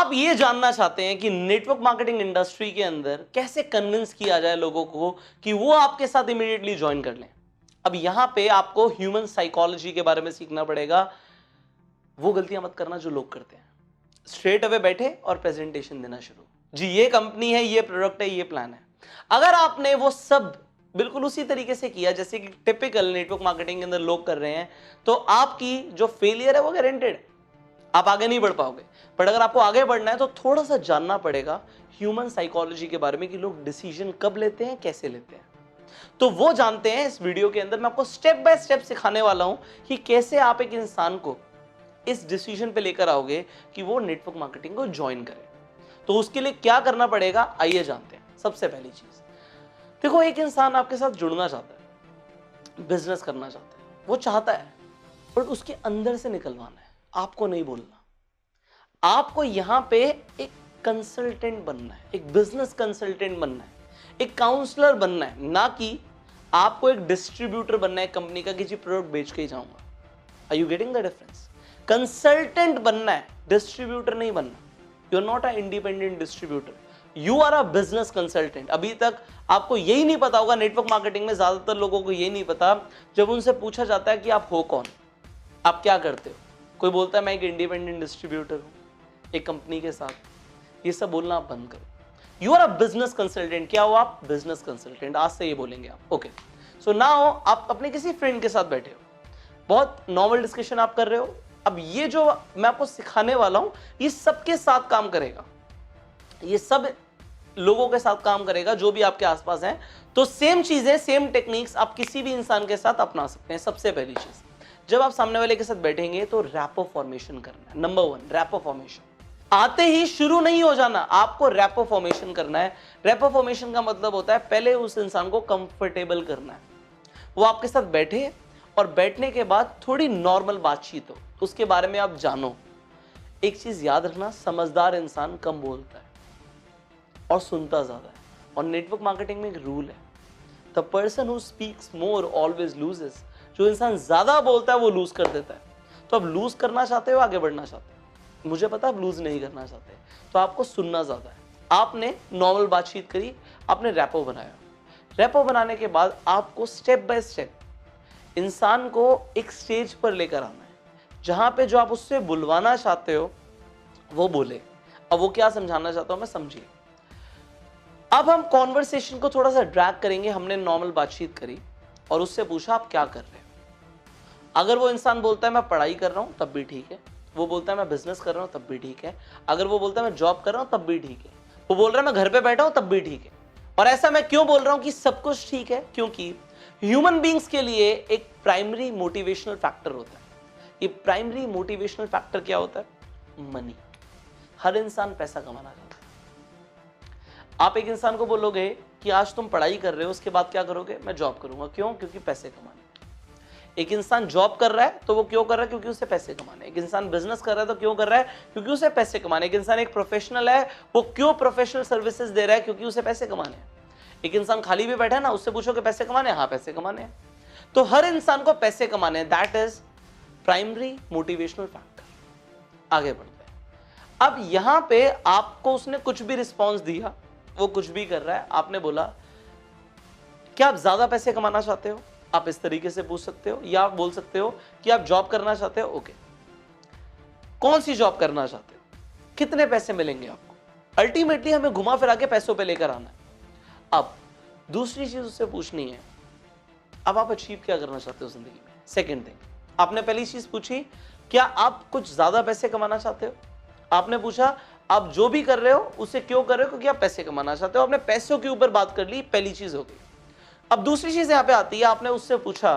आप ये जानना चाहते हैं कि नेटवर्क मार्केटिंग इंडस्ट्री के अंदर कैसे कन्विंस किया जाए लोगों को कि वो आपके साथ इमीडिएटली ज्वाइन कर लें। अब यहां पे आपको ह्यूमन साइकोलॉजी के बारे में सीखना पड़ेगा। वो गलतियां मत करना जो लोग करते हैं, स्ट्रेट अवे बैठे और प्रेजेंटेशन देना शुरू, जी ये कंपनी है, ये प्रोडक्ट है, ये प्लान है। अगर आपने वो सब बिल्कुल उसी तरीके से किया जैसे कि टिपिकल नेटवर्क मार्केटिंग के अंदर लोग कर रहे हैं, तो आपकी जो फेलियर है वो गारंटेड है, आप आगे नहीं बढ़ पाओगे। बट अगर आपको आगे बढ़ना है तो थोड़ा सा जानना पड़ेगा ह्यूमन साइकोलॉजी के बारे में कि लोग डिसीजन कब लेते हैं, कैसे लेते हैं। तो वो जानते हैं इस वीडियो के अंदर। मैं आपको स्टेप बाय स्टेप सिखाने वाला हूं कि कैसे आप एक इंसान को इस डिसीजन पे लेकर आओगे कि वो नेटवर्क मार्केटिंग को ज्वाइन करे। तो उसके लिए क्या करना पड़ेगा, आइए जानते हैं। सबसे पहली चीज देखो, एक इंसान आपके साथ जुड़ना चाहता है, बिजनेस करना चाहता है, वो चाहता है, बट उसके अंदर से निकलवाना है, आपको नहीं बोलना। आपको यहां पे एक कंसल्टेंट बनना है, एक बिजनेस कंसल्टेंट बनना है, एक काउंसलर बनना है, ना कि आपको एक डिस्ट्रीब्यूटर बनना है कंपनी का कि जी प्रोडक्ट बेच के ही जाऊंगा। Are you getting the difference? Consultant बनना है, डिस्ट्रीब्यूटर नहीं बनना। You are not a independent distributor, you are a business consultant. अभी तक आपको यही नहीं पता होगा, नेटवर्क मार्केटिंग में ज्यादातर लोगों को यही नहीं पता। जब उनसे पूछा जाता है कि आप हो कौन, आप क्या करते हो, कोई बोलता है मैं एक इंडिपेंडेंट डिस्ट्रीब्यूटर हूं एक कंपनी के साथ। ये सब बोलना आप बंद करो। You are a business consultant. क्या हो आप? Business consultant. आज से ये बोलेंगे आप। ओके, सो नाउ आप अपने किसी फ्रेंड के साथ बैठे हो, बहुत नॉर्मल डिस्कशन आप कर रहे हो। अब ये जो मैं आपको सिखाने वाला हूं, ये सबके साथ काम करेगा, ये सब लोगों के साथ काम करेगा जो भी आपके आसपास हैं। तो सेम चीजें, सेम टेक्निक्स आप किसी भी इंसान के साथ अपना सकते हैं। सबसे पहली चीज, जब आप सामने वाले के साथ बैठेंगे तो रैपो फॉर्मेशन करना है। Number 1, rapport formation. आते ही शुरू नहीं हो जाना, आपको रैपो फॉर्मेशन करना है। रैपो फॉर्मेशन का मतलब होता है पहले उस इंसान को कंफर्टेबल करना है, वो आपके साथ बैठे और बैठने के बाद थोड़ी नॉर्मल बातचीत हो, उसके बारे में आप जानो। एक चीज याद रखना, समझदार इंसान कम बोलता है और सुनता ज्यादा है। और नेटवर्क मार्केटिंग में एक रूल है, the person who speaks more always loses. जो इंसान ज्यादा बोलता है वो लूज कर देता है। तो अब लूज करना चाहते हो, आगे बढ़ना चाहते हो, मुझे पता आप लूज नहीं करना चाहते, तो आपको सुनना ज्यादा है। आपने नॉर्मल बातचीत करी, आपने रैपो बनाया। रैपो बनाने के बाद आपको स्टेप बाय स्टेप इंसान को एक स्टेज पर लेकर आना है जहां पे जो आप उससे बुलवाना चाहते हो वो बोले। अब वो क्या समझाना चाहता हूं मैं, समझिए। अब हम कॉन्वर्सेशन को थोड़ा सा ड्रैग करेंगे। हमने नॉर्मल बातचीत करी और उससे पूछा आप क्या कर रहे हो। अगर वो इंसान बोलता है मैं पढ़ाई कर रहा हूं तब भी ठीक है, वो बोलता है मैं बिजनेस कर रहा हूं तब भी ठीक है, अगर वो बोलता है मैं जॉब कर रहा हूं तब भी ठीक है, वो बोल रहा है मैं घर पे बैठा हूं तब भी ठीक है। और ऐसा मैं क्यों बोल रहा हूं कि सब कुछ ठीक है? क्योंकि ह्यूमन बींग्स के लिए एक प्राइमरी मोटिवेशनल फैक्टर होता है। ये प्राइमरी मोटिवेशनल फैक्टर क्या होता है? मनी। हर इंसान पैसा कमाना चाहता है। आप एक इंसान को बोलोगे कि आज तुम पढ़ाई कर रहे हो, उसके बाद क्या करोगे? मैं जॉब करूंगा। क्यों? क्योंकि पैसे कमाने। एक इंसान जॉब कर रहा है तो वो क्यों कर रहा है? क्योंकि उसे पैसे कमाने। एक इंसान बिजनेस कर रहा है तो क्यों कर रहा है? क्योंकि उसे पैसे कमाने। एक इंसान एक प्रोफेशनल है, वो क्यों प्रोफेशनल सर्विसेज दे रहा है? क्योंकि उसे पैसे कमाने हैं। एक इंसान खाली भी बैठा है ना, उससे पूछो कि पैसे कमाने? हाँ, पैसे कमाने हैं। तो हर इंसान को पैसे कमाने हैं, that is primary motivational factor. आगे बढ़ते हैं। अब यहां पे आपको उसने कुछ भी रिस्पॉन्स दिया, वो कुछ भी कर रहा है, आपने बोला क्या आप ज्यादा पैसे कमाना चाहते हो? आप इस तरीके से पूछ सकते हो, या आप बोल सकते हो कि आप जॉब करना चाहते हो। ओके, कौन सी जॉब करना चाहते हो? कितने पैसे मिलेंगे आपको? अल्टीमेटली हमें घुमा फिरा के पैसों पे लेकर आना है। अब दूसरी चीज उससे पूछनी है, अब आप अचीव क्या करना चाहते हो जिंदगी में? सेकेंड थिंग, आपने पहली चीज पूछी क्या आप कुछ ज्यादा पैसे कमाना चाहते हो? आपने पूछा आप जो भी कर रहे हो उसे क्यों कर रहे हो? क्योंकि आप पैसे कमाना चाहते हो। आपने पैसों के ऊपर बात कर ली, पहली चीज हो गई। अब दूसरी चीज यहां पे आती है, आपने उससे पूछा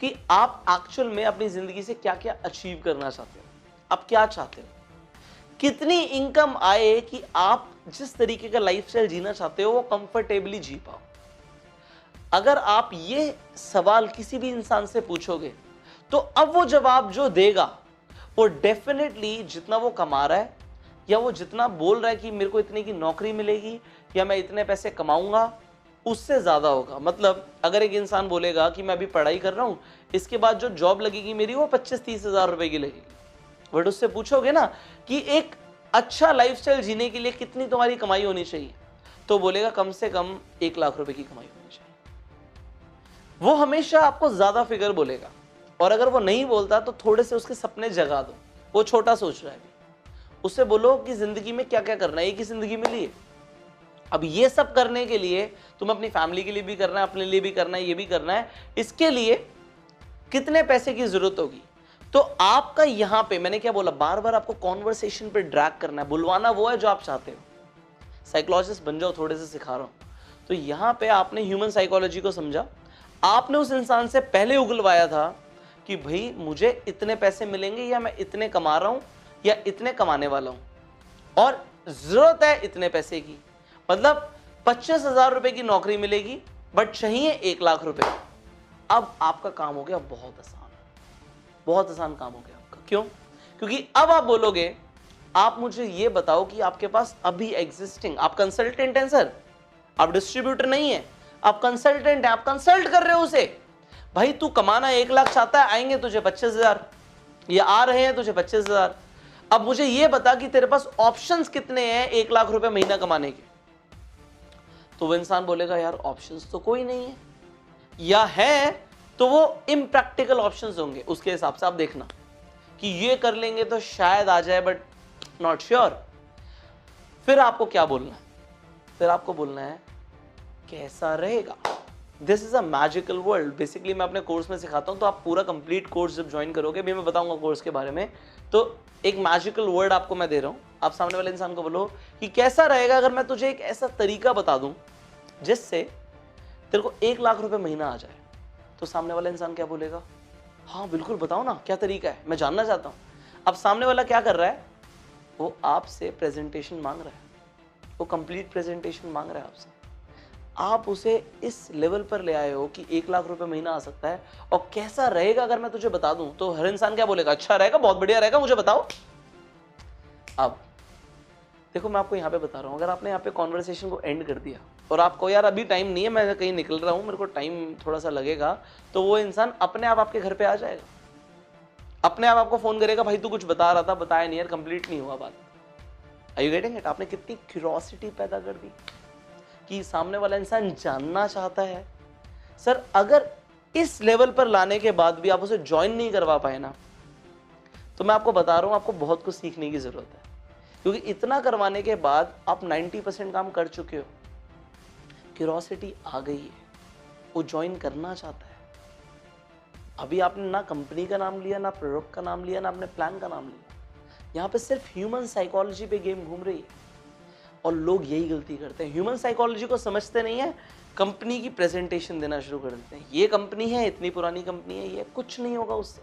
कि आप एक्चुअल में अपनी जिंदगी से क्या क्या अचीव करना चाहते हो, आप क्या चाहते हो, कितनी इनकम आए कि आप जिस तरीके का लाइफस्टाइल जीना चाहते हो वो कंफर्टेबली जी पाओ। अगर आप ये सवाल किसी भी इंसान से पूछोगे तो अब वो जवाब जो देगा वो डेफिनेटली जितना वो कमा रहा है या वो जितना बोल रहा है कि मेरे को इतने की नौकरी मिलेगी या मैं इतने पैसे कमाऊंगा, उससे ज्यादा होगा। मतलब अगर एक इंसान बोलेगा कि मैं अभी पढ़ाई कर रहा हूं, इसके बाद जो जॉब लगेगी मेरी वो 25-30 हजार रुपए की लगेगी, बट उससे पूछोगे ना कि एक अच्छा लाइफस्टाइल जीने के लिए कितनी तुम्हारी कमाई होनी चाहिए, तो बोलेगा कम से कम 1 लाख रुपए की कमाई होनी चाहिए। वो हमेशा आपको ज्यादा फिगर बोलेगा, और अगर वो नहीं बोलता तो थोड़े से उसके सपने जगा दो। वो छोटा सोच रहा है, उससे बोलो कि जिंदगी में क्या क्या करना है, एक ही जिंदगी मिली है। अब ये सब करने के लिए तुम्हें अपनी फैमिली के लिए भी करना है, अपने लिए भी करना है, ये भी करना है। इसके लिए कितने पैसे की जरूरत होगी? तो आपका यहां पे मैंने क्या बोला, बार बार आपको कॉन्वर्सेशन पे ड्रैग करना है, बुलवाना वो है जो आप चाहते हो। साइकोलॉजिस्ट बन जाओ, थोड़े से सिखा रहा हूं। तो यहां पे आपने ह्यूमन साइकोलॉजी को समझा, आपने उस इंसान से पहले उगलवाया था कि भाई मुझे इतने पैसे मिलेंगे, या मैं इतने कमा रहा हूं, या इतने कमाने वाला हूं, और जरूरत है इतने पैसे की। मतलब 25,000 रुपए की नौकरी मिलेगी, बट चाहिए 1 लाख रुपए। अब आपका काम हो गया बहुत आसान, बहुत आसान काम हो गया आपका। क्यों? क्योंकि अब आप बोलोगे, आप मुझे ये बताओ कि आपके पास अभी एग्जिस्टिंग, आप कंसल्टेंट हैं सर, आप डिस्ट्रीब्यूटर नहीं है, आप कंसल्टेंट हैं, आप कंसल्ट कर रहे हो उसे। भाई तू कमाना 1 लाख चाहता है, आएंगे तुझे 25,000, ये आ रहे हैं तुझे 25,000। अब मुझे ये बता कि तेरे पास ऑप्शंस कितने हैं 1 लाख रुपए महीना कमाने के। तो वो इंसान बोलेगा यार ऑप्शंस तो कोई नहीं है, या है तो वो इम्प्रैक्टिकल ऑप्शंस होंगे। उसके हिसाब से आप देखना कि ये कर लेंगे तो शायद आ जाए, बट नॉट श्योर। फिर आपको क्या बोलना है? फिर आपको बोलना है कैसा रहेगा। This is a magical world. Basically मैं अपने कोर्स में सिखाता हूं, तो आप पूरा कंप्लीट कोर्स जब ज्वाइन करोगे, भी मैं बताऊंगा कोर्स के बारे में, तो एक मैजिकल वर्ड आपको मैं दे रहा हूं। आप सामने वाले इंसान को बोलो कि कैसा रहेगा अगर मैं तुझे एक ऐसा तरीका बता दूं जिससे तेरे को 1 लाख रुपए महीना आ जाए। तो सामने वाला इंसान क्या बोलेगा? हाँ बिल्कुल बताओ ना, क्या तरीका है, मैं जानना चाहता हूं। अब सामने वाला क्या कर रहा है? वो आपसे प्रेजेंटेशन मांग रहा है, वो कंप्लीट प्रेजेंटेशन मांग रहा है आपसे। आप उसे इस लेवल पर ले आए हो कि 1 लाख रुपए महीना आ सकता है, और कैसा रहेगा अगर मैं तुझे बता दूं। तो हर इंसान क्या बोलेगा? अच्छा रहेगा, बहुत बढ़िया रहेगा, मुझे बताओ। अब देखो मैं आपको यहां पे बता रहा हूं, अगर आपने यहां पे कॉन्वर्सेशन को एंड कर दिया और आपको यार अभी टाइम नहीं है, मैं कहीं निकल रहा हूं, मेरे को टाइम थोड़ा सा लगेगा, तो वो इंसान अपने आप आपके घर पे आ जाएगा, अपने आप आपको फोन करेगा, भाई तू कुछ बता रहा था, बताया नहीं यार, कंप्लीट नहीं हुआ बात। Are you getting it? आपने कितनी क्यूरियोसिटी पैदा कर दी कि सामने वाला इंसान जानना चाहता है। सर अगर इस लेवल पर लाने के बाद भी आप उसे ज्वाइन नहीं करवा पाए ना, तो मैं आपको बता रहा हूं आपको बहुत कुछ सीखने की जरूरत है, क्योंकि इतना करवाने के बाद आप 90% काम कर चुके हो। क्यूरियोसिटी आ गई है, वो ज्वाइन करना चाहता है। अभी आपने ना कंपनी का नाम लिया, ना प्रोडक्ट का नाम लिया, ना अपने प्लान का नाम लिया। यहाँ पे सिर्फ ह्यूमन साइकोलॉजी पे गेम घूम रही है, और लोग यही गलती करते हैं। ह्यूमन साइकोलॉजी को समझते नहीं है, कंपनी की प्रेजेंटेशन देना शुरू कर देते हैं। ये कंपनी है, इतनी पुरानी कंपनी है, ये कुछ नहीं होगा उससे।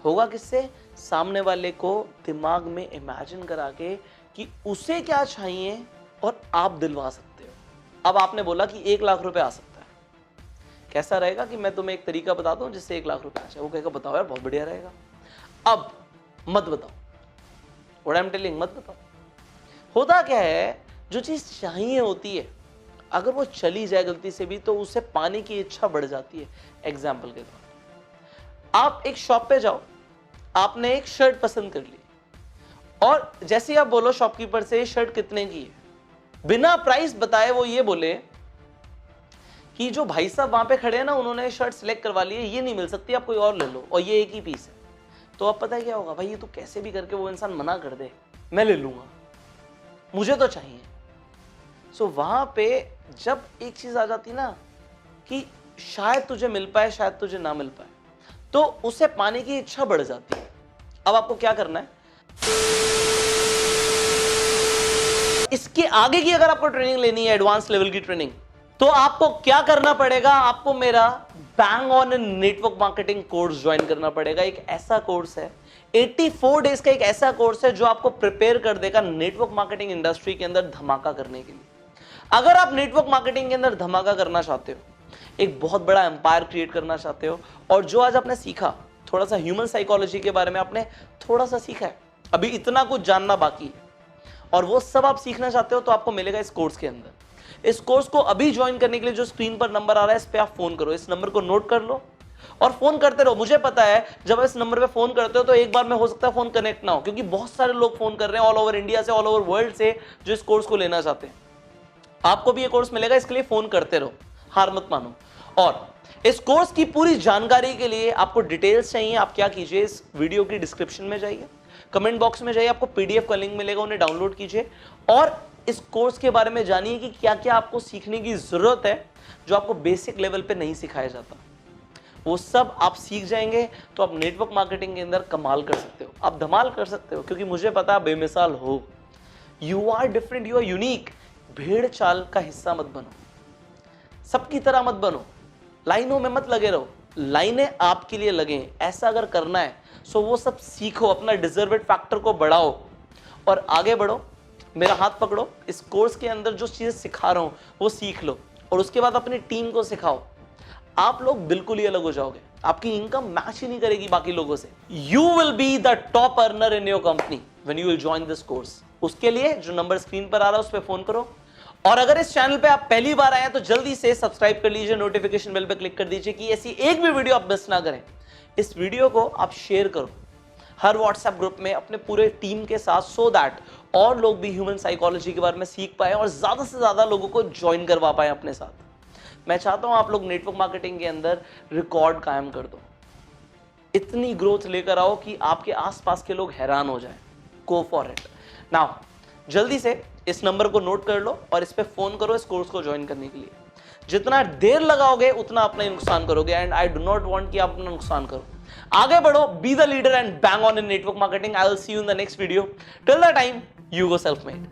होगा किससे? सामने वाले को दिमाग में इमेजिन करा के कि उसे क्या चाहिए और आप दिलवा सकते हो। अब आपने बोला कि 1 लाख रुपए आ सकता है, कैसा रहेगा कि मैं तुम्हें एक तरीका बता दूं जिससे 1 लाख रुपए आ जाए। वो कहेगा बताओ यार, बहुत बढ़िया रहेगा। अब मत बताओ, व्हाट आई एम टेलिंग, मत बताओ। होता क्या है, जो चीज चाहिए होती है, अगर वो चली जाए गलती से भी, तो उसे पाने की इच्छा बढ़ जाती है। एग्जाम्पल के तौर पर आप एक शॉप पे जाओ, आपने एक शर्ट पसंद कर ली, और जैसे ही आप बोलो शॉपकीपर से शर्ट कितने की है, बिना प्राइस बताए वो ये बोले कि जो भाई साहब वहां पे खड़े हैं ना, उन्होंने शर्ट सिलेक्ट करवा ली है, ये नहीं मिल सकती, आप कोई और ले लो, और ये एक ही पीस है। तो अब पता है क्या होगा? भाई ये तो कैसे भी करके वो इंसान मना कर दे, मैं ले लूंगा, मुझे तो चाहिए। सो वहां पे जब एक चीज आ जाती ना कि शायद तुझे मिल पाए, शायद तुझे ना मिल पाए, तो उसे पाने की इच्छा बढ़ जाती है। अब आपको क्या करना है? इसके आगे की अगर आपको ट्रेनिंग लेनी है, एडवांस लेवल की ट्रेनिंग, तो आपको क्या करना पड़ेगा? आपको मेरा bang on network marketing course join करना पड़ेगा। एक ऐसा कोर्स है, 84 डेज का एक ऐसा कोर्स है जो आपको प्रिपेयर कर देगा नेटवर्क मार्केटिंग इंडस्ट्री के अंदर धमाका करने के लिए। अगर आप नेटवर्क मार्केटिंग के अंदर धमाका करना चाहते हो, एक बहुत बड़ा एम्पायर क्रिएट करना चाहते हो, और जो आज आपने सीखा, थोड़ा सा ह्यूमन साइकोलॉजी के बारे में आपने थोड़ा सा सीखा है, अभी इतना कुछ जानना बाकी है, और वो सब आप सीखना चाहते हो, तो आपको मिलेगा इस कोर्स के अंदर। इस कोर्स को अभी ज्वाइन करने के लिए जो स्क्रीन पर नंबर आ रहा है, इस पे आप फोन करो, इस नंबर को नोट कर लो, और फोन करते रहो। मुझे पता है जब इस नंबर पे फोन करते हो तो एक बार में हो सकता है फोन कनेक्ट ना हो, क्योंकि बहुत सारे लोग फोन कर रहे हैं ऑल ओवर इंडिया से, ऑल ओवर वर्ल्ड से, जो इस कोर्स को लेना चाहते हैं। आपको भी ये कोर्स मिलेगा, इसके लिए फोन करते रहो, हार मत मानो। और इस कोर्स की पूरी जानकारी के लिए आपको डिटेल्स चाहिए, आप क्या कीजिए, इस वीडियो की डिस्क्रिप्शन में जाइए, कमेंट बॉक्स में जाइए, आपको पीडीएफ का लिंक मिलेगा, उन्हें डाउनलोड कीजिए और इस कोर्स के बारे में जानिए कि क्या क्या आपको सीखने की जरूरत है जो आपको बेसिक लेवल पे नहीं सिखाया जाता। वो सब आप सीख जाएंगे तो आप नेटवर्क मार्केटिंग के अंदर कमाल कर सकते हो, आप धमाल कर सकते हो, क्योंकि मुझे पता है बेमिसाल हो। You are different, you are unique. भेड़ चाल का हिस्सा मत बनो, सबकी तरह मत बनो, लाइनों में मत लगे रहो, लाइनें आपके लिए लगे। ऐसा अगर करना है सो वो सब सीखो, अपना डिजर्वेड फैक्टर को बढ़ाओ और आगे बढ़ो। मेरा हाथ पकड़ो, इस कोर्स के अंदर जो चीजें सिखा रहा हूं वो सीख लो और उसके बाद अपनी टीम को सिखाओ। आप लोग बिल्कुल ही अलग हो जाओगे, आपकी इनकम मैच ही नहीं करेगी बाकी लोगों से। You will be the top earner in your company when you will join this course. उसके लिए जो नंबर स्क्रीन पर आ रहा है उस पर फोन करो। और अगर इस चैनल पे आप पहली बार आए हैं तो जल्दी से सब्सक्राइब कर लीजिए, नोटिफिकेशन बेल पे क्लिक कर दीजिए कि ऐसी एक भी वीडियो आप मिस ना करें। इस वीडियो को आप शेयर करो हर व्हाट्सएप ग्रुप में अपने पूरे टीम के साथ, सो दैट और लोग भी ह्यूमन साइकोलॉजी के बारे में सीख पाए और ज्यादा से ज्यादा लोगों को ज्वाइन करवा पाए अपने साथ। मैं चाहता हूं आप लोग नेटवर्क मार्केटिंग के अंदर रिकॉर्ड कायम कर दो, इतनी ग्रोथ लेकर आओ कि आपके आसपास के लोग हैरान हो जाएं। Go for it now. जल्दी से इस नंबर को नोट कर लो और इस पे फोन करो इस कोर्स को ज्वाइन करने के लिए। जितना देर लगाओगे उतना अपना ही नुकसान करोगे, and I do not want कि आप अपना नुकसान करो। आगे बढ़ो, be the leader and bang on in network marketing. I will see you in the next video. Till the time, you go self made.